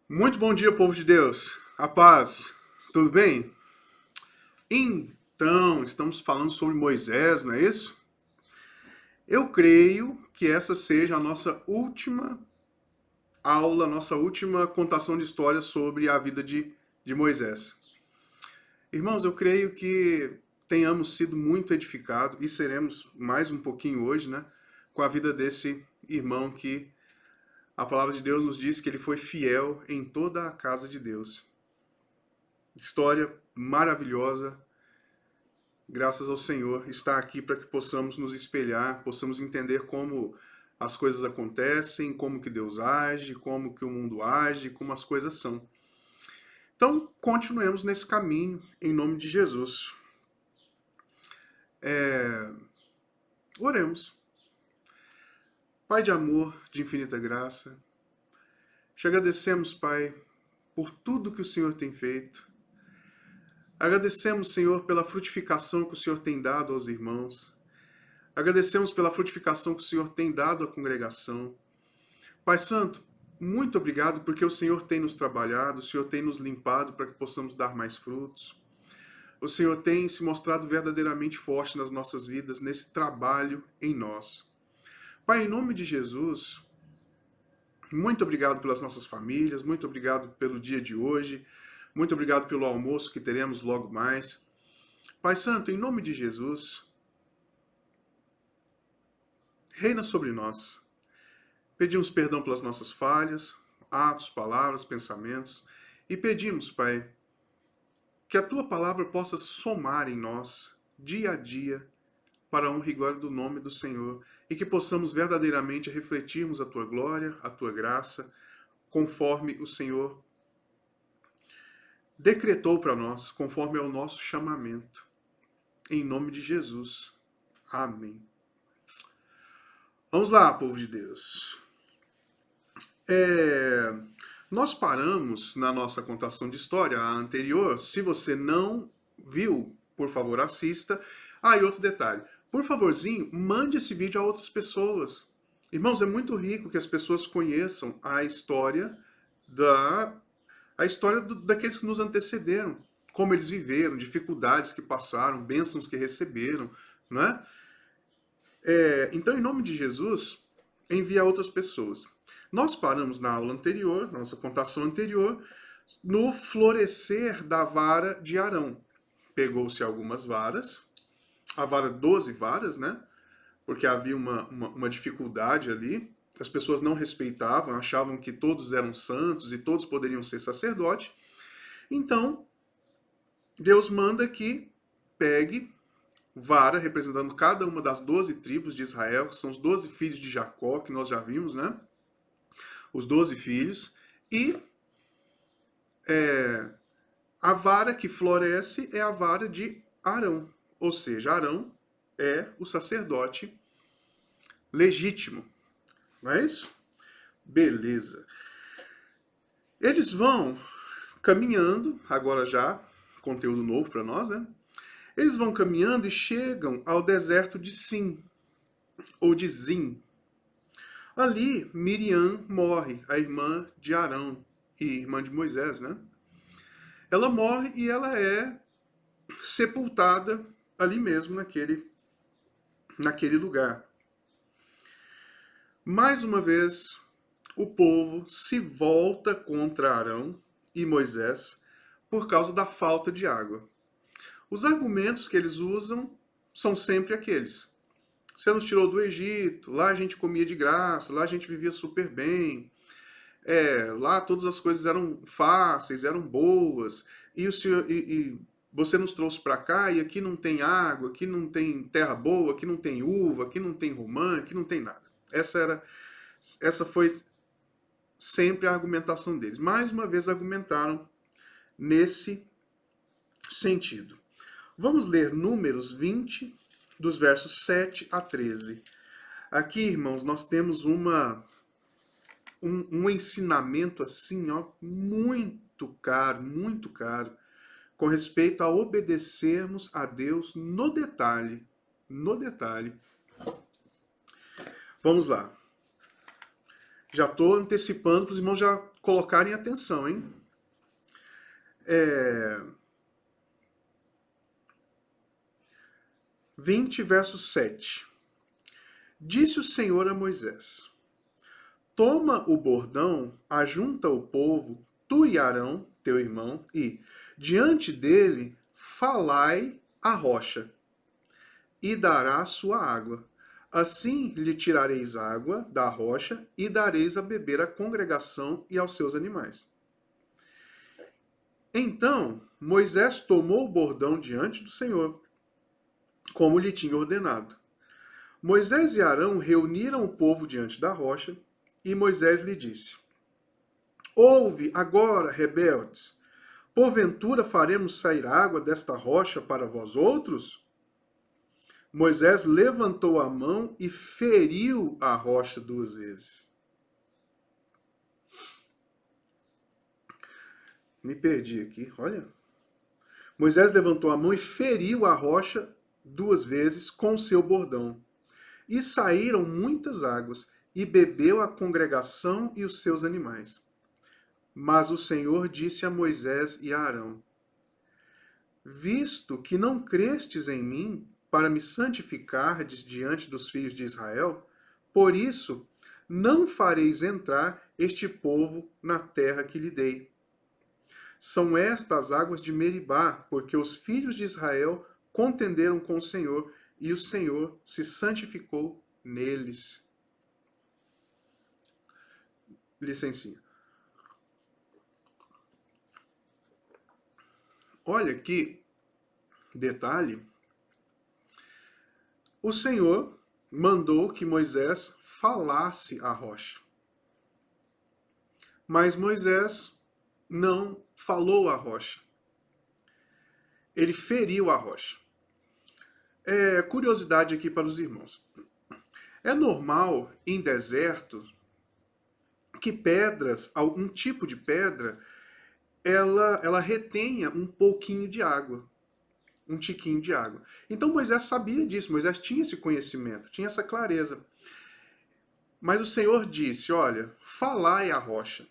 Muito bom dia, povo de Deus. A paz. Tudo bem? Então, estamos falando sobre Moisés, não é isso? Eu creio que essa seja a nossa última aula, nossa última contação de histórias sobre a vida de Moisés. Irmãos, eu creio que tenhamos sido muito edificados e seremos mais um pouquinho hoje, né? Com a vida desse irmão que a palavra de Deus nos diz que ele foi fiel em toda a casa de Deus. História maravilhosa, graças ao Senhor, está aqui para que possamos nos espelhar, possamos entender como as coisas acontecem, como que Deus age, como que o mundo age, como as coisas são. Então, continuemos nesse caminho, em nome de Jesus. Oremos. Pai de amor, de infinita graça, te agradecemos, Pai, por tudo que o Senhor tem feito. Agradecemos, Senhor, pela frutificação que o Senhor tem dado aos irmãos. Agradecemos pela frutificação que o Senhor tem dado à congregação. Pai Santo, muito obrigado porque o Senhor tem nos trabalhado, o Senhor tem nos limpado para que possamos dar mais frutos. O Senhor tem se mostrado verdadeiramente forte nas nossas vidas, nesse trabalho em nós. Pai, em nome de Jesus, muito obrigado pelas nossas famílias, muito obrigado pelo dia de hoje, muito obrigado pelo almoço que teremos logo mais. Pai Santo, em nome de Jesus, reina sobre nós. Pedimos perdão pelas nossas falhas, atos, palavras, pensamentos, e pedimos, Pai, que a Tua palavra possa somar em nós, dia a dia, para a honra e glória do nome do Senhor, e que possamos verdadeiramente refletirmos a Tua glória, a Tua graça, conforme o Senhor decretou para nós, conforme é o nosso chamamento. Em nome de Jesus. Amém. Vamos lá, povo de Deus. Nós paramos na nossa contação de história a anterior. Se você não viu, por favor, assista. E outro detalhe. Por favorzinho, mande esse vídeo a outras pessoas. Irmãos, é muito rico que as pessoas conheçam a história daqueles que nos antecederam. Como eles viveram, dificuldades que passaram, bênçãos que receberam, não é? Então, em nome de Jesus, envie a outras pessoas. Nós paramos na aula anterior, na nossa contação anterior, no florescer da vara de Arão. Pegou-se algumas varas, a vara 12 varas, né? Porque havia uma dificuldade ali. As pessoas não respeitavam, achavam que todos eram santos e todos poderiam ser sacerdote. Então, Deus manda que pegue vara, representando cada uma das 12 tribos de Israel, que são os 12 filhos de Jacó, que nós já vimos, né? Os 12 filhos. E a vara que floresce é a vara de Arão. Ou seja, Arão é o sacerdote legítimo. Não é isso? Beleza. Eles vão caminhando, agora já, conteúdo novo para nós, né? Eles vão caminhando e chegam ao deserto de Sim, ou de Zim. Ali, Miriam morre, a irmã de Arão e irmã de Moisés, né? Ela morre e ela é sepultada ali mesmo, naquele lugar. Mais uma vez, o povo se volta contra Arão e Moisés por causa da falta de água. Os argumentos que eles usam são sempre aqueles. Você nos tirou do Egito, lá a gente comia de graça, lá a gente vivia super bem, lá todas as coisas eram fáceis, eram boas, e você nos trouxe para cá e aqui não tem água, aqui não tem terra boa, aqui não tem uva, aqui não tem romã, aqui não tem nada. Essa foi sempre a argumentação deles. Mais uma vez argumentaram nesse sentido. Vamos ler Números 20, dos versos 7 a 13. Aqui, irmãos, nós temos um ensinamento assim, ó, muito caro, com respeito a obedecermos a Deus no detalhe. No detalhe. Vamos lá. Já estou antecipando para os irmãos já colocarem atenção, hein? 20, verso 7. Disse o Senhor a Moisés: Toma o bordão, ajunta o povo, tu e Arão, teu irmão, e, diante dele, falai a rocha, e dará sua água. Assim lhe tirareis água da rocha, e dareis a beber à congregação e aos seus animais. Então Moisés tomou o bordão diante do Senhor, como lhe tinha ordenado. Moisés e Arão reuniram o povo diante da rocha, e Moisés lhe disse: Ouve agora, rebeldes, porventura faremos sair água desta rocha para vós outros? Moisés levantou a mão e feriu a rocha 2 vezes. Me perdi aqui, olha. Moisés levantou a mão e feriu a rocha 2 vezes com seu bordão. E saíram muitas águas, e bebeu a congregação e os seus animais. Mas o Senhor disse a Moisés e a Arão: Visto que não crestes em mim, para me santificardes diante dos filhos de Israel, por isso não fareis entrar este povo na terra que lhe dei. São estas as águas de Meribá, porque os filhos de Israel contenderam com o Senhor, e o Senhor se santificou neles. Licencinha. Olha que detalhe. O Senhor mandou que Moisés falasse à rocha. Mas Moisés não falou à rocha. Ele feriu a rocha. Curiosidade aqui para os irmãos. É normal em deserto que pedras, algum tipo de pedra, ela retenha um pouquinho de água, um tiquinho de água. Então Moisés sabia disso, Moisés tinha esse conhecimento, tinha essa clareza. Mas o Senhor disse, olha, falai à rocha.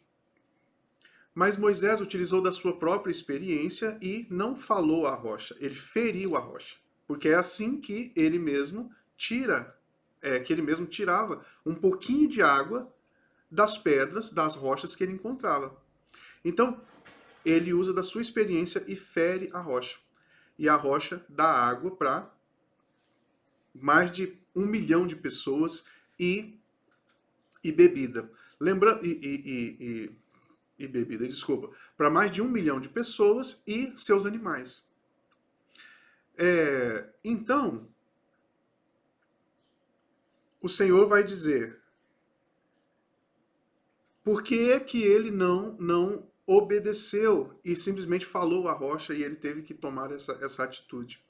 Mas Moisés utilizou da sua própria experiência e não falou à rocha, ele feriu a rocha. Porque é assim que ele mesmo tirava um pouquinho de água das pedras, das rochas que ele encontrava. Então, ele usa da sua experiência e fere a rocha. E a rocha dá água para mais de 1 milhão de pessoas e bebida. Bebida, desculpa. Para mais de 1 milhão de pessoas e seus animais. Então, o Senhor vai dizer, por que é que ele não obedeceu e simplesmente falou à rocha e ele teve que tomar essa atitude,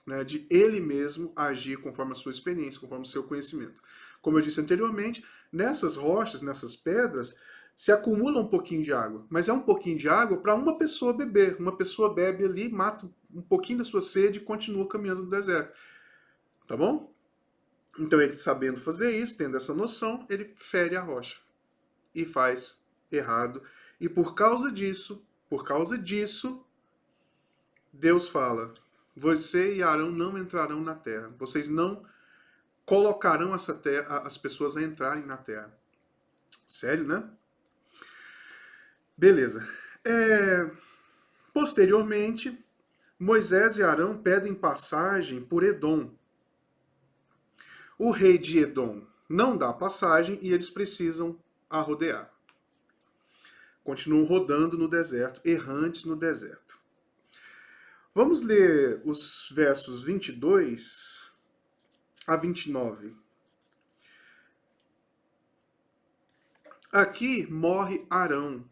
né, de ele mesmo agir conforme a sua experiência, conforme o seu conhecimento. Como eu disse anteriormente, nessas rochas, nessas pedras, se acumula um pouquinho de água, mas é um pouquinho de água para uma pessoa beber. Uma pessoa bebe ali, mata um pouquinho da sua sede e continua caminhando no deserto. Tá bom? Então ele, sabendo fazer isso, tendo essa noção, ele fere a rocha e faz errado. E por causa disso, Deus fala, você e Arão não entrarão na terra. Vocês não colocarão as pessoas a entrarem na terra. Sério, né? Beleza. Posteriormente, Moisés e Arão pedem passagem por Edom. O rei de Edom não dá passagem e eles precisam a rodear. Continuam rodando no deserto, errantes no deserto. Vamos ler os versos 22 a 29. Aqui morre Arão.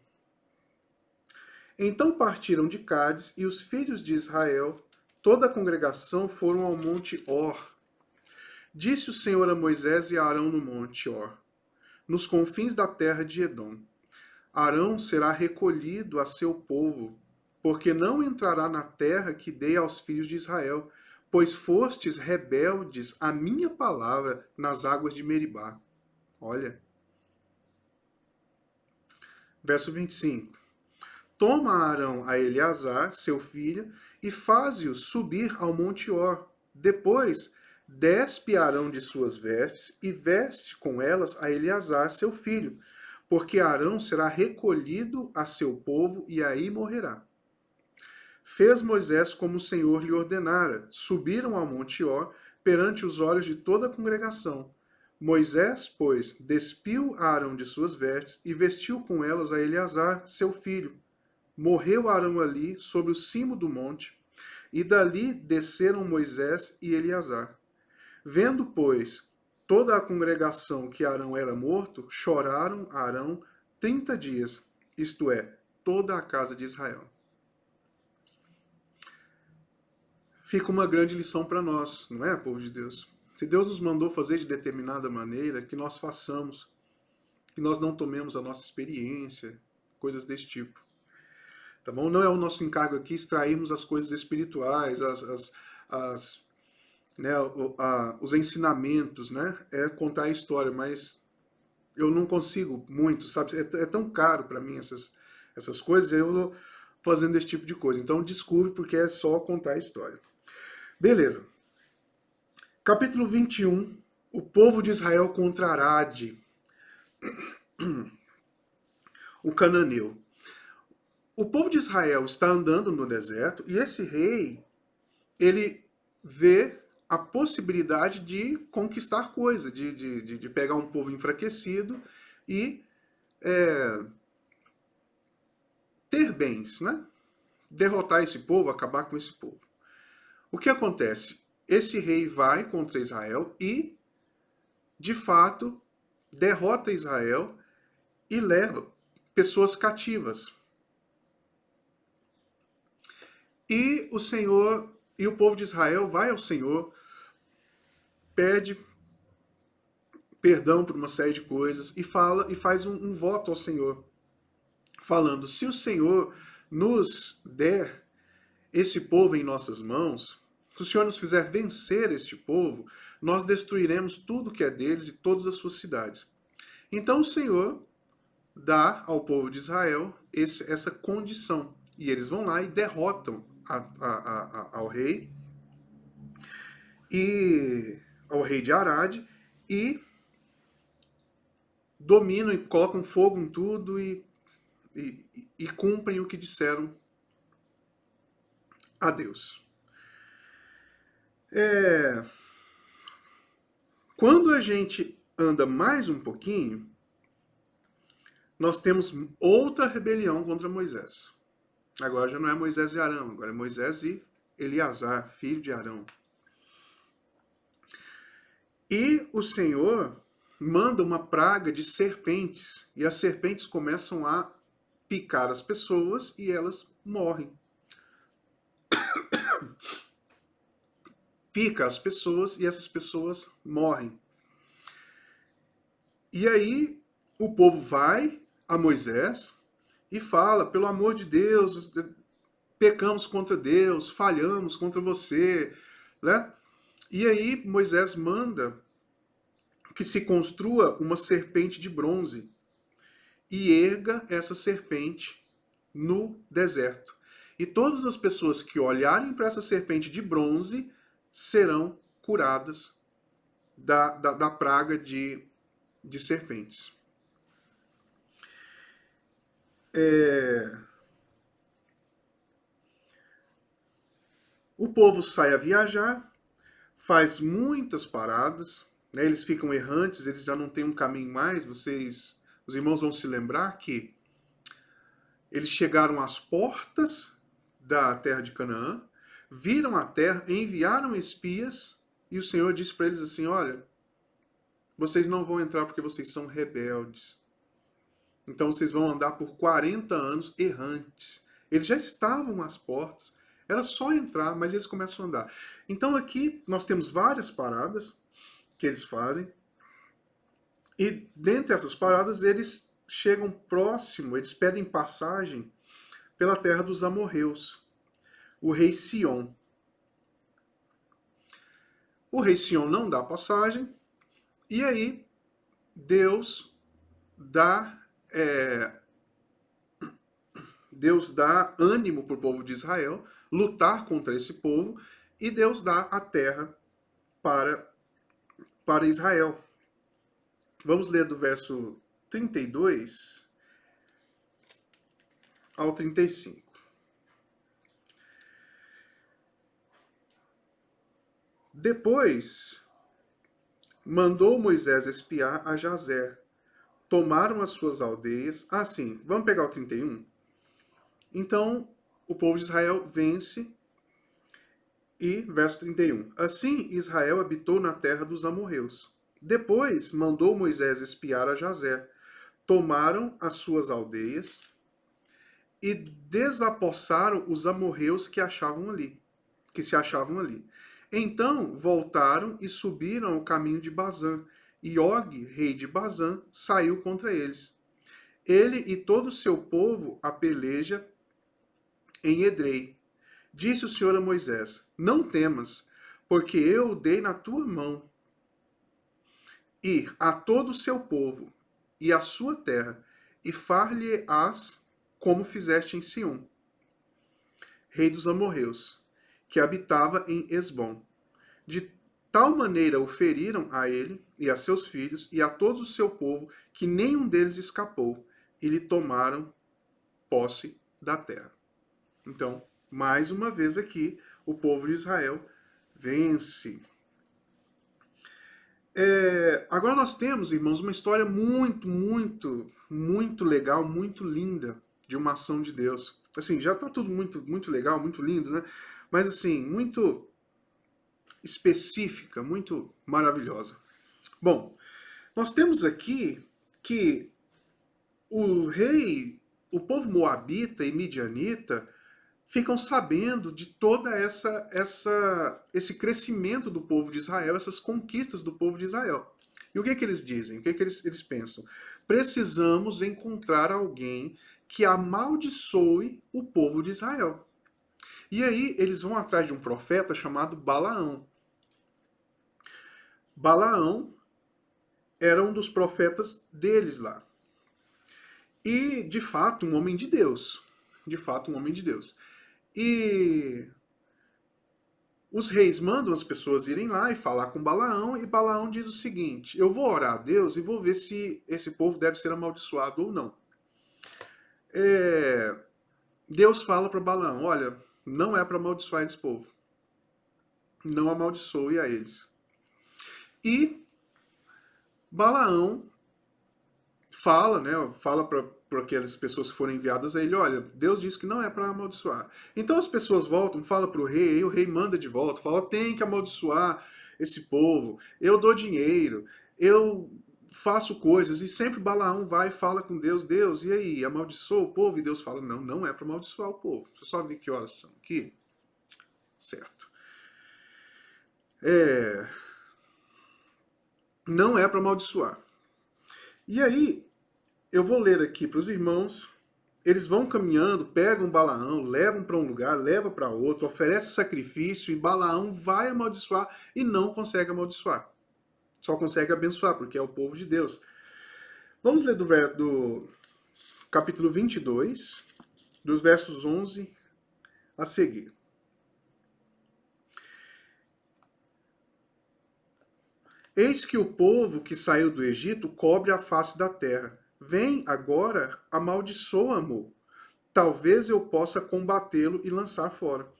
Então partiram de Cádiz e os filhos de Israel, toda a congregação, foram ao monte Or. Disse o Senhor a Moisés e a Arão no monte Or, nos confins da terra de Edom. Arão será recolhido a seu povo, porque não entrará na terra que dei aos filhos de Israel, pois fostes rebeldes à minha palavra nas águas de Meribá. Olha. Verso 25. Toma Arão a Eleazar, seu filho, e faze-o subir ao monte Or. Depois, despe Arão de suas vestes e veste com elas a Eleazar, seu filho, porque Arão será recolhido a seu povo e aí morrerá. Fez Moisés como o Senhor lhe ordenara. Subiram ao monte Or perante os olhos de toda a congregação. Moisés, pois, despiu Arão de suas vestes e vestiu com elas a Eleazar, seu filho. Morreu Arão ali, sobre o cimo do monte, e dali desceram Moisés e Eleazar. Vendo, pois, toda a congregação que Arão era morto, choraram Arão 30 dias, isto é, toda a casa de Israel. Fica uma grande lição para nós, não é, povo de Deus? Se Deus nos mandou fazer de determinada maneira, que nós façamos, que nós não tomemos a nossa experiência, coisas desse tipo. Tá bom? Não é o nosso encargo aqui extrairmos as coisas espirituais, os ensinamentos, né? É contar a história, mas eu não consigo muito, sabe? É tão caro para mim essas coisas, eu vou fazendo esse tipo de coisa. Então, desculpe, porque é só contar a história. Beleza. Capítulo 21. O povo de Israel contra Arade, o cananeu. O povo de Israel está andando no deserto e esse rei, ele vê a possibilidade de conquistar coisa, de pegar um povo enfraquecido e ter bens, né? Derrotar esse povo, acabar com esse povo. O que acontece? Esse rei vai contra Israel e, de fato, derrota Israel e leva pessoas cativas. E o Senhor e o povo de Israel vai ao Senhor, pede perdão por uma série de coisas e faz um voto ao Senhor, falando: se o Senhor nos der esse povo em nossas mãos, se o Senhor nos fizer vencer este povo, nós destruiremos tudo que é deles e todas as suas cidades. Então o Senhor dá ao povo de Israel essa condição. E eles vão lá e derrotam ao rei de Arade e dominam e colocam fogo em tudo e cumprem o que disseram a Deus. Quando a gente anda mais um pouquinho, nós temos outra rebelião contra Moisés. Agora já não é Moisés e Arão, agora é Moisés e Eleazar, filho de Arão. E o Senhor manda uma praga de serpentes, e as serpentes começam a picar as pessoas e elas morrem. Pica as pessoas e essas pessoas morrem. E aí o povo vai a Moisés e fala: pelo amor de Deus, pecamos contra Deus, falhamos contra você, né? E aí Moisés manda que se construa uma serpente de bronze e erga essa serpente no deserto. E todas as pessoas que olharem para essa serpente de bronze serão curadas da praga de serpentes. O povo sai a viajar, faz muitas paradas, né? Eles ficam errantes, eles já não têm um caminho mais. Os irmãos vão se lembrar que eles chegaram às portas da terra de Canaã, viram a terra, enviaram espias, e o Senhor disse para eles assim: olha, vocês não vão entrar porque vocês são rebeldes. Então vocês vão andar por 40 anos errantes. Eles já estavam às portas, era só entrar, mas eles começam a andar. Então aqui nós temos várias paradas que eles fazem, e dentre essas paradas eles chegam próximo, eles pedem passagem pela terra dos amorreus, o rei Sion. O rei Sion não dá passagem, e aí Deus dá Deus dá ânimo para o povo de Israel lutar contra esse povo e Deus dá a terra para Israel. Vamos ler do verso 32 ao 35. Depois mandou Moisés espiar a Jazer. Tomaram as suas aldeias. Ah, sim, vamos pegar o 31? Então, o povo de Israel vence. E, verso 31. Assim, Israel habitou na terra dos amorreus. Depois, mandou Moisés espiar a Jazer. Tomaram as suas aldeias e desapossaram os amorreus que se achavam ali. Então voltaram e subiram ao caminho de Bazã, e Og, rei de Bazã, saiu contra eles. Ele e todo o seu povo a peleja em Edrei. Disse o Senhor a Moisés: Não temas, porque eu o dei na tua mão. E a todo o seu povo e a sua terra, e far-lhe-ás como fizeste em Sião, rei dos amorreus, que habitava em Esbom. De tal maneira o feriram a ele e a seus filhos e a todo o seu povo, que nenhum deles escapou, e lhe tomaram posse da terra. Então, mais uma vez aqui, o povo de Israel vence. Agora nós temos, irmãos, uma história muito, muito, muito legal, muito linda de uma ação de Deus. Assim, já está tudo muito, muito legal, muito lindo, né? Mas assim, muito específica, muito maravilhosa. Bom, nós temos aqui que o povo moabita e midianita ficam sabendo de toda esse crescimento do povo de Israel, essas conquistas do povo de Israel. E o que é que eles dizem? O que é que eles pensam? Precisamos encontrar alguém que amaldiçoe o povo de Israel. E aí eles vão atrás de um profeta chamado Balaão. Balaão era um dos profetas deles lá. E, de fato, um homem de Deus. De fato, um homem de Deus. E os reis mandam as pessoas irem lá e falar com Balaão, e Balaão diz o seguinte: eu vou orar a Deus e vou ver se esse povo deve ser amaldiçoado ou não. Deus fala para Balaão: olha, não é para amaldiçoar esse povo. Não amaldiçoe a eles. E Balaão fala, né? Fala para aquelas pessoas que foram enviadas a ele: olha, Deus disse que não é para amaldiçoar. Então as pessoas voltam, falam para o rei, e o rei manda de volta, fala: tem que amaldiçoar esse povo, eu dou dinheiro, eu faço coisas. E sempre Balaão vai e fala com Deus: Deus, e aí, amaldiçoa o povo? E Deus fala: não, não é para amaldiçoar o povo. Deixa eu só ver que horas são aqui. Certo. Não é para amaldiçoar. E aí, eu vou ler aqui para os irmãos. Eles vão caminhando, pegam Balaão, levam para um lugar, levam para outro, oferece sacrifício, e Balaão vai amaldiçoar e não consegue amaldiçoar. Só consegue abençoar, porque é o povo de Deus. Vamos ler do capítulo 22, dos versos 11 a seguir. Eis que o povo que saiu do Egito cobre a face da terra. Vem agora, amaldiçoa-mo. Talvez eu possa combatê-lo e lançar fora.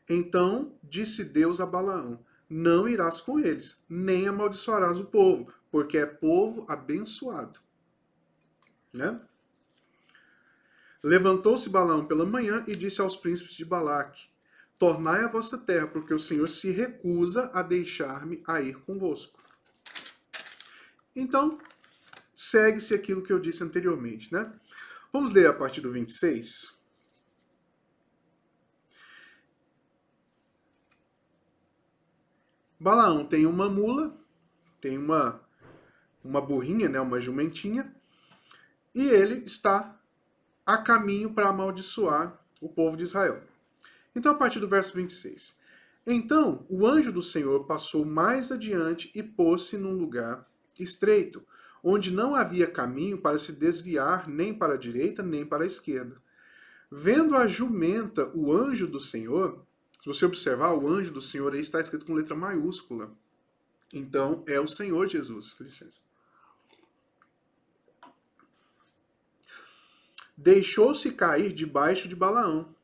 Então disse Deus a Balaão: não irás com eles, nem amaldiçoarás o povo, porque é povo abençoado. Né? Levantou-se Balaão pela manhã e disse aos príncipes de Balaque: tornai a vossa terra, porque o Senhor se recusa a deixar-me a ir convosco. Então, segue-se aquilo que eu disse anteriormente, né? Vamos ler a partir do 26. Balaão tem uma mula, tem uma burrinha, né, uma jumentinha, e ele está a caminho para amaldiçoar o povo de Israel. Então, a partir do verso 26. Então, o anjo do Senhor passou mais adiante e pôs-se num lugar estreito, onde não havia caminho para se desviar nem para a direita nem para a esquerda. Vendo a jumenta, o anjo do Senhor, se você observar, o anjo do Senhor aí está escrito com letra maiúscula. Então, é o Senhor Jesus. Licença. Deixou-se cair debaixo de Balaão.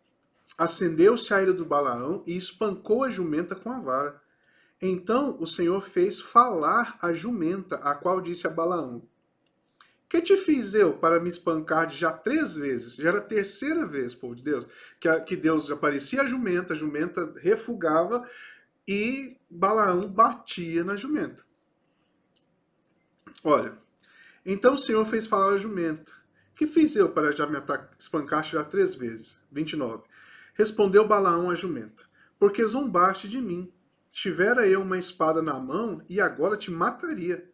Acendeu-se a ira do Balaão e espancou a jumenta com a vara. Então o Senhor fez falar a jumenta, a qual disse a Balaão: que te fiz eu para me espancar já 3 vezes? Já era a terceira vez, povo de Deus, que Deus aparecia a jumenta refugava e Balaão batia na jumenta. Olha, então o Senhor fez falar a jumenta: que fiz eu para já me espancar já 3 vezes? 29. Respondeu Balaão à jumenta: porque zombaste de mim. Tivera eu uma espada na mão e agora te mataria.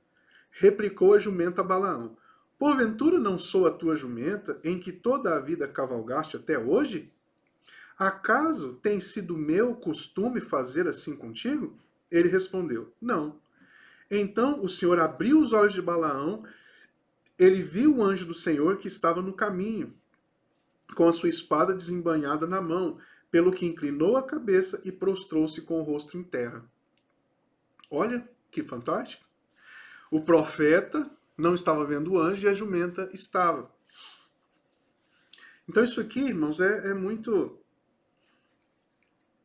Replicou a jumenta a Balaão: porventura não sou a tua jumenta, em que toda a vida cavalgaste até hoje? Acaso tem sido meu costume fazer assim contigo? Ele respondeu: não. Então o Senhor abriu os olhos de Balaão, ele viu o anjo do Senhor que estava no caminho, com a sua espada desembainhada na mão, pelo que inclinou a cabeça e prostrou-se com o rosto em terra. Olha que fantástico. O profeta não estava vendo o anjo e a jumenta estava. Então isso aqui, irmãos, é muito,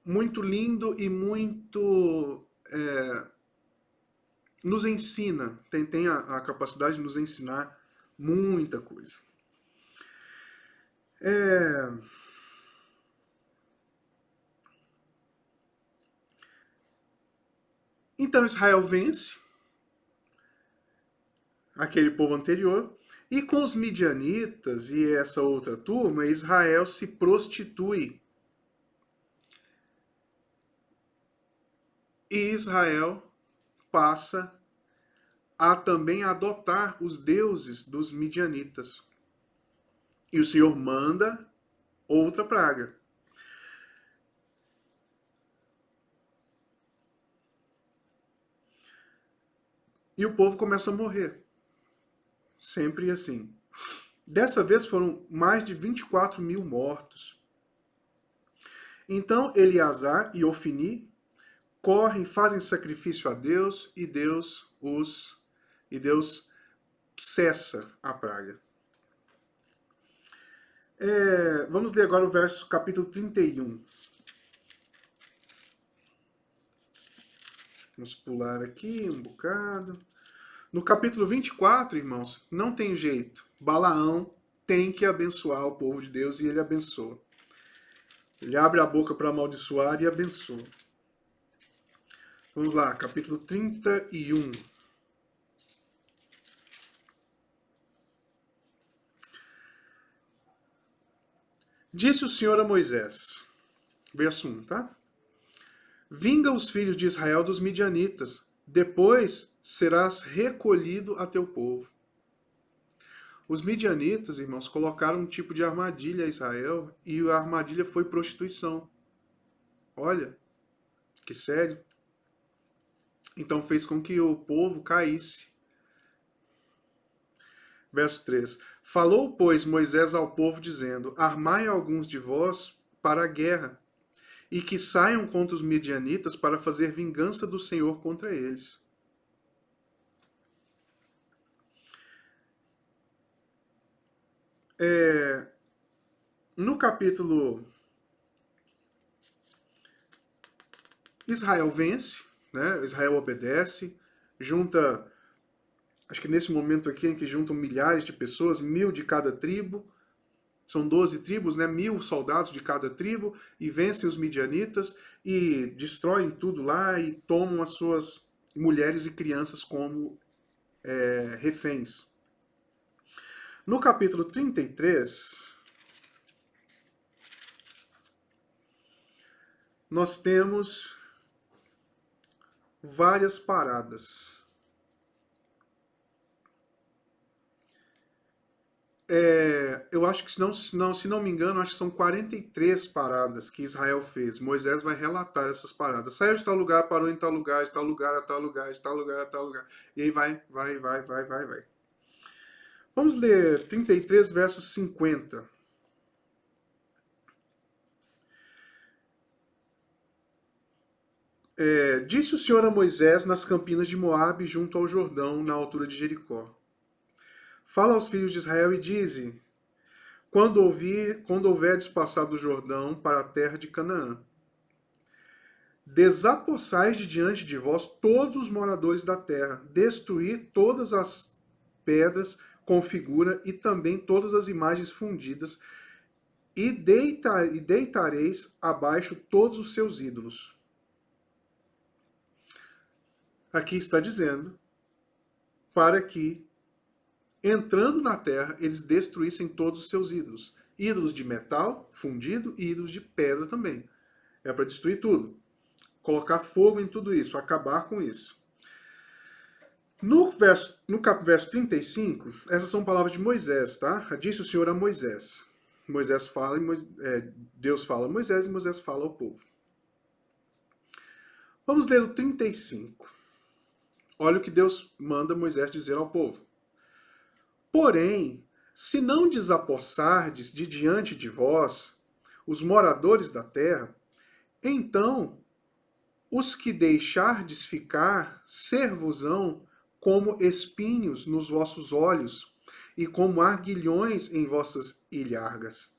muito lindo e muito nos ensina, tem a capacidade de nos ensinar muita coisa. Então Israel vence aquele povo anterior, e com os midianitas e essa outra turma, Israel se prostitui. E Israel passa a também adotar os deuses dos midianitas. E o Senhor manda outra praga. E o povo começa a morrer. Sempre assim. Dessa vez foram mais de 24 mil mortos. Então Eleazar e Ofni correm, fazem sacrifício a Deus e Deus cessa a praga. Vamos ler agora o verso capítulo 31. Vamos pular aqui um bocado. No capítulo 24, irmãos, não tem jeito. Balaão tem que abençoar o povo de Deus e ele abençoa. Ele abre a boca para amaldiçoar e abençoa. Vamos lá, capítulo 31. Disse o Senhor a Moisés, verso 1, tá? Vinga os filhos de Israel dos midianitas, depois serás recolhido a teu povo. Os midianitas, irmãos, colocaram um tipo de armadilha a Israel e a armadilha foi prostituição. Olha, que sério. Então fez com que o povo caísse. Verso 3. Falou, pois, Moisés ao povo, dizendo: armai alguns de vós para a guerra, e que saiam contra os midianitas para fazer vingança do Senhor contra eles. No capítulo, Israel vence, né? Israel obedece, junta, acho que nesse momento aqui em que juntam milhares de pessoas, 1000 de cada tribo, são 12 tribos, né? 1000 soldados de cada tribo, e vencem os midianitas e destroem tudo lá e tomam as suas mulheres e crianças como reféns. No capítulo 33, nós temos várias paradas. Eu acho que, se não me engano, acho que são 43 paradas que Israel fez. Moisés vai relatar essas paradas. Saiu de tal lugar, parou em tal lugar, de tal lugar a tal lugar, de tal lugar a tal lugar. E aí vai. Vamos ler 33, versos 50. Disse o Senhor a Moisés nas campinas de Moabe, junto ao Jordão, na altura de Jericó. Fala aos filhos de Israel e dize: quando houverdes passado o Jordão para a terra de Canaã, desapossais de diante de vós todos os moradores da terra, destruir todas as pedras com figura e também todas as imagens fundidas, e deitareis abaixo todos os seus ídolos. Aqui está dizendo para que, entrando na terra, eles destruíssem todos os seus ídolos. Ídolos de metal fundido e ídolos de pedra também. É para destruir tudo. Colocar fogo em tudo isso, acabar com isso. No verso 35, essas são palavras de Moisés, tá? Disse o Senhor a Moisés. Moisés fala, Deus fala a Moisés e Moisés fala ao povo. Vamos ler o 35. Olha o que Deus manda Moisés dizer ao povo. Porém, se não desapossardes de diante de vós os moradores da terra, então os que deixardes ficar ser-vos-ão como espinhos nos vossos olhos e como arguilhões em vossas ilhargas,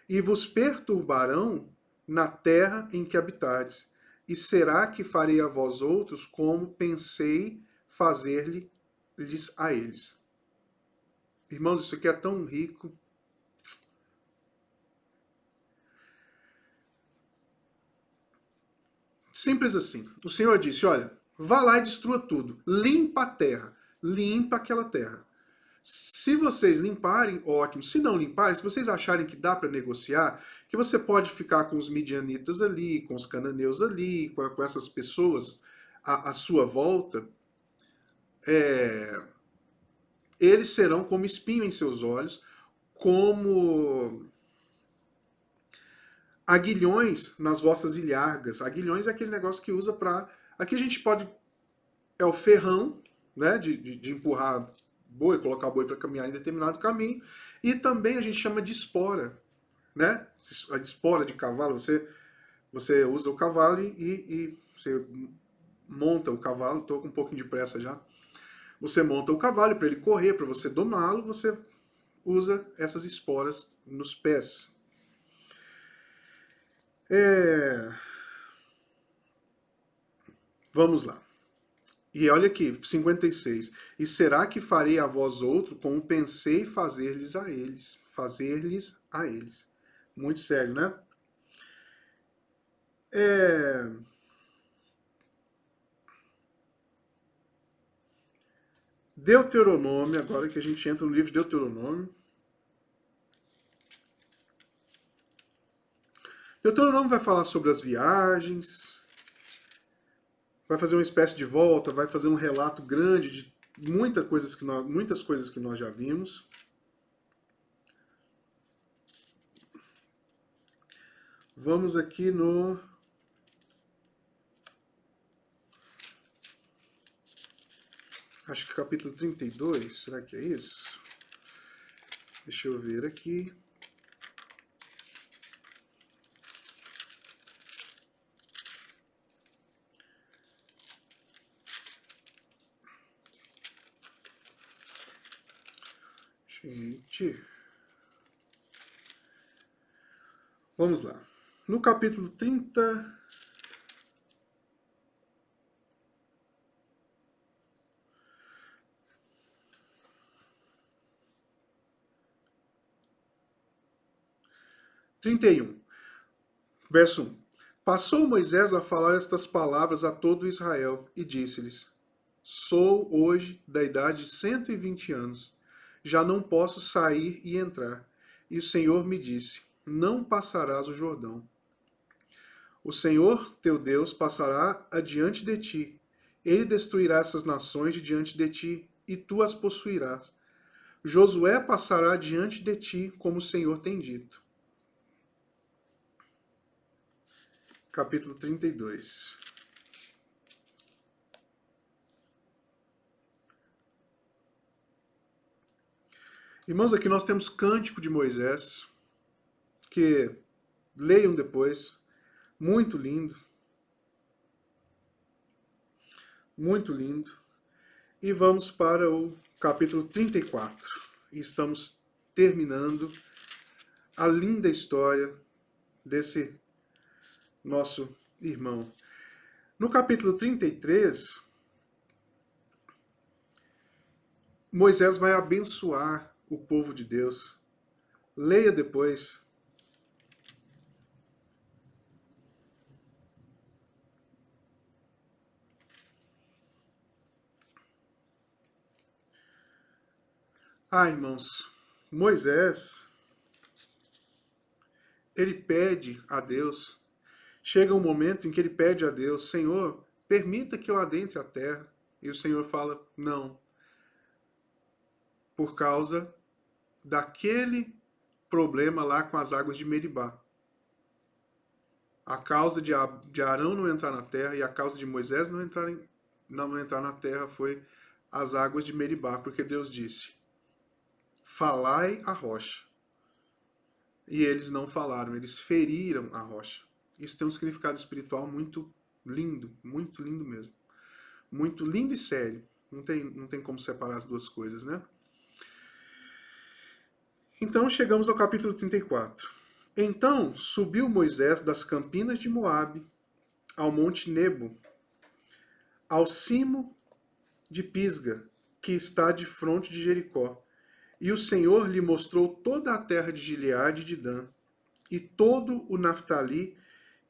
e vos perturbarão na terra em que habitardes. E será que farei a vós outros como pensei fazer-lhes a eles? Irmãos, isso aqui é tão rico. Simples assim. O Senhor disse, olha, vá lá e destrua tudo. Limpa a terra. Limpa aquela terra. Se vocês limparem, ótimo. Se não limparem, se vocês acharem que dá para negociar, que você pode ficar com os midianitas ali, com os cananeus ali, com essas pessoas à sua volta, eles serão como espinho em seus olhos, como aguilhões nas vossas ilhargas. Aguilhões é aquele negócio que usa para... Aqui a gente pode... É o ferrão, né, de empurrar boi, colocar boi para caminhar em determinado caminho. E também a gente chama de espora, né? A espora de cavalo. Você usa o cavalo e você monta o cavalo. Estou com um pouquinho de pressa já. Você monta o cavalo para ele correr, para você domá-lo, você usa essas esporas nos pés. Vamos lá. E olha aqui, 56. E será que farei a vós outro como pensei fazer-lhes a eles? Fazer-lhes a eles. Muito sério, né? Deuteronômio, agora que a gente entra no livro de Deuteronômio. Deuteronômio vai falar sobre as viagens, vai fazer uma espécie de volta, vai fazer um relato grande de muitas coisas que nós já vimos. Vamos aqui no... Acho que capítulo 32, será que é isso? Deixa eu ver aqui. Gente, vamos lá. No capítulo 30... Verso 1. Passou Moisés a falar estas palavras a todo Israel e disse-lhes: Sou hoje da idade de 120 anos. Já não posso sair e entrar. E o Senhor me disse: Não passarás o Jordão. O Senhor, teu Deus, passará adiante de ti. Ele destruirá essas nações de diante de ti, e tu as possuirás. Josué passará diante de ti, como o Senhor tem dito. Capítulo 32. Irmãos, aqui nós temos Cântico de Moisés, que leiam depois, muito lindo. muito lindo. E vamos para o capítulo 34. E estamos terminando a linda história desse nosso irmão. No capítulo 33, Moisés vai abençoar o povo de Deus. Leia depois. Irmãos, Moisés, ele pede a Deus, chega um momento em que ele pede a Deus, Senhor, permita que eu adentre a terra. E o Senhor fala, não, por causa daquele problema lá com as águas de Meribá. A causa de Arão não entrar na terra e a causa de Moisés não entrar na terra foi as águas de Meribá, porque Deus disse, falai a rocha. E eles não falaram, eles feriram a rocha. Isso tem um significado espiritual muito lindo mesmo. Muito lindo e sério. Não tem como separar as duas coisas, né? Então chegamos ao capítulo 34. Então subiu Moisés das campinas de Moabe ao monte Nebo, ao cimo de Pisga, que está de fronte de Jericó. E o Senhor lhe mostrou toda a terra de Gileade e de Dan, e todo o Naftali,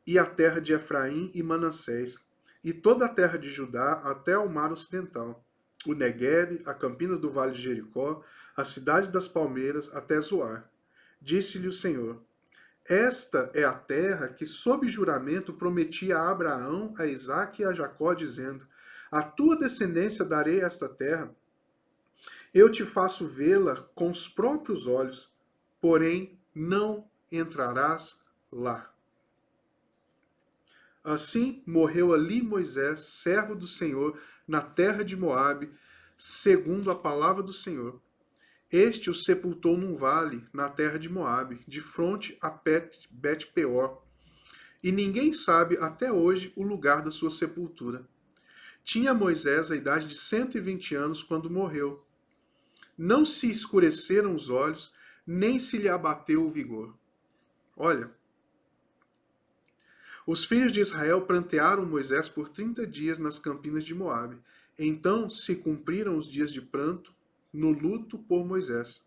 e a terra de Efraim e Manassés, e toda a terra de Judá até ao mar ocidental, o Negueb, a campinas do vale de Jericó, a cidade das palmeiras, até Zoar. Disse-lhe o Senhor, esta é a terra que, sob juramento, prometi a Abraão, a Isaque e a Jacó, dizendo, a tua descendência darei esta terra, eu te faço vê-la com os próprios olhos, porém não entrarás lá. Assim morreu ali Moisés, servo do Senhor, na terra de Moabe, segundo a palavra do Senhor. Este o sepultou num vale, na terra de Moabe, de fronte a Bet-peor. E ninguém sabe até hoje o lugar da sua sepultura. Tinha Moisés a idade de 120 anos quando morreu. Não se escureceram os olhos, nem se lhe abateu o vigor. Olha, os filhos de Israel prantearam Moisés por 30 dias nas campinas de Moabe. Então se cumpriram os dias de pranto no luto por Moisés.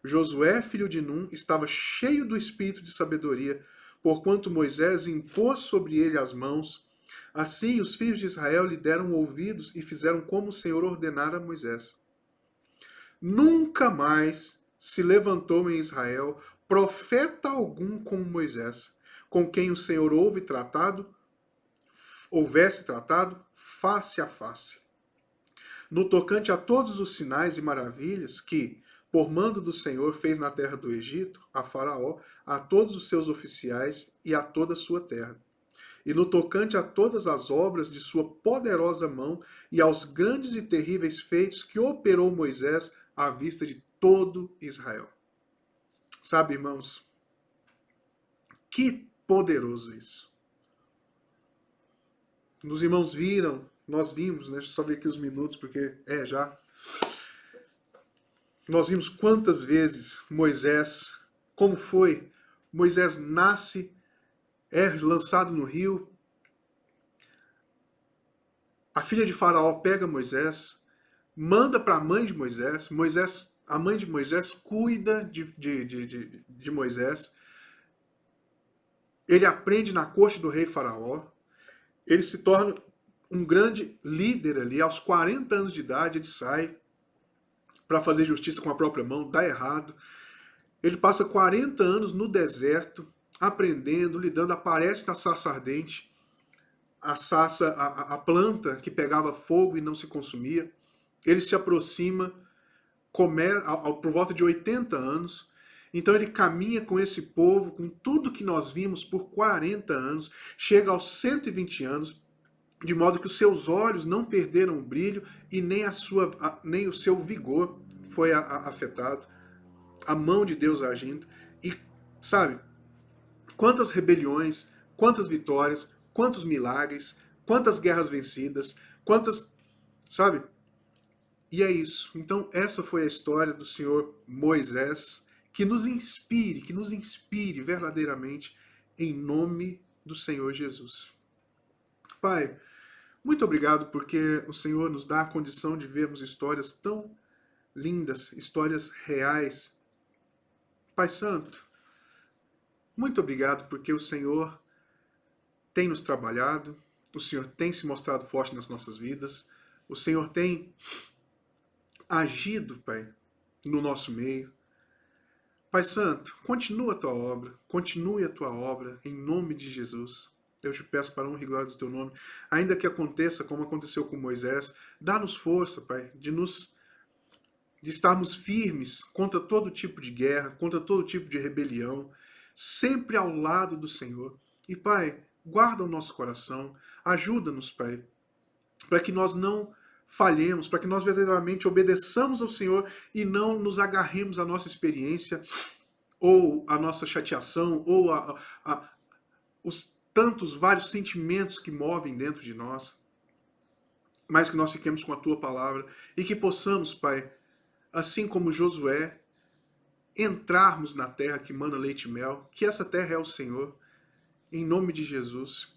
Josué, filho de Num, estava cheio do espírito de sabedoria, porquanto Moisés impôs sobre ele as mãos. Assim os filhos de Israel lhe deram ouvidos e fizeram como o Senhor ordenara a Moisés. Nunca mais se levantou em Israel profeta algum como Moisés, com quem o Senhor houvesse tratado face a face. No tocante a todos os sinais e maravilhas que, por mando do Senhor, fez na terra do Egito, a Faraó, a todos os seus oficiais e a toda a sua terra. E no tocante a todas as obras de sua poderosa mão e aos grandes e terríveis feitos que operou Moisés à vista de todo Israel. Sabe, irmãos, que poderoso isso. Os irmãos viram, nós vimos, né? Deixa eu só ver aqui os minutos, porque já. Nós vimos quantas vezes Moisés, como foi? Moisés nasce, é lançado no rio. A filha de Faraó pega Moisés, manda para a mãe de Moisés. A mãe de Moisés cuida de Moisés. Ele aprende na corte do rei Faraó. Ele se torna um grande líder ali. Aos 40 anos de idade, ele sai para fazer justiça com a própria mão, dá errado. Ele passa 40 anos no deserto, aprendendo, lidando, aparece na sarça ardente, a planta que pegava fogo e não se consumia. Ele se aproxima por volta de 80 anos. Então ele caminha com esse povo, com tudo que nós vimos por 40 anos, chega aos 120 anos, de modo que os seus olhos não perderam o brilho e nem o seu vigor foi afetado. A mão de Deus agindo. E, sabe, quantas rebeliões, quantas vitórias, quantos milagres, quantas guerras vencidas, Quantas, sabe? E é isso. Então, essa foi a história do Senhor Moisés, que nos inspire verdadeiramente em nome do Senhor Jesus. Pai, muito obrigado porque o Senhor nos dá a condição de vermos histórias tão lindas, histórias reais. Pai Santo, muito obrigado porque o Senhor tem nos trabalhado, o Senhor tem se mostrado forte nas nossas vidas, o Senhor tem agido, Pai, no nosso meio. Pai Santo, continua a tua obra, continue a tua obra, em nome de Jesus. Eu te peço para a honra e glória do teu nome, ainda que aconteça como aconteceu com Moisés, dá-nos força, Pai, de estarmos firmes contra todo tipo de guerra, contra todo tipo de rebelião, sempre ao lado do Senhor. E, Pai, guarda o nosso coração, ajuda-nos, Pai, para que nós não falhemos, para que nós verdadeiramente obedeçamos ao Senhor e não nos agarremos à nossa experiência, ou à nossa chateação, ou os tantos vários sentimentos que movem dentro de nós, mas que nós fiquemos com a Tua palavra e que possamos, Pai, assim como Josué, entrarmos na terra que mana leite e mel, que essa terra é o Senhor, em nome de Jesus.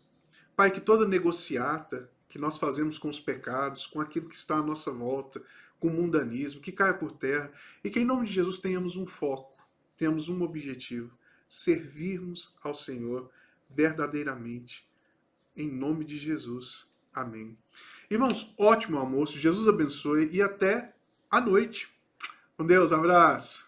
Pai, que toda negociata que nós fazemos com os pecados, com aquilo que está à nossa volta, com o mundanismo, que caia por terra, e que em nome de Jesus tenhamos um foco, tenhamos um objetivo, servirmos ao Senhor verdadeiramente, em nome de Jesus. Amém. Irmãos, ótimo almoço, Jesus abençoe e até à noite. Com Deus, abraço.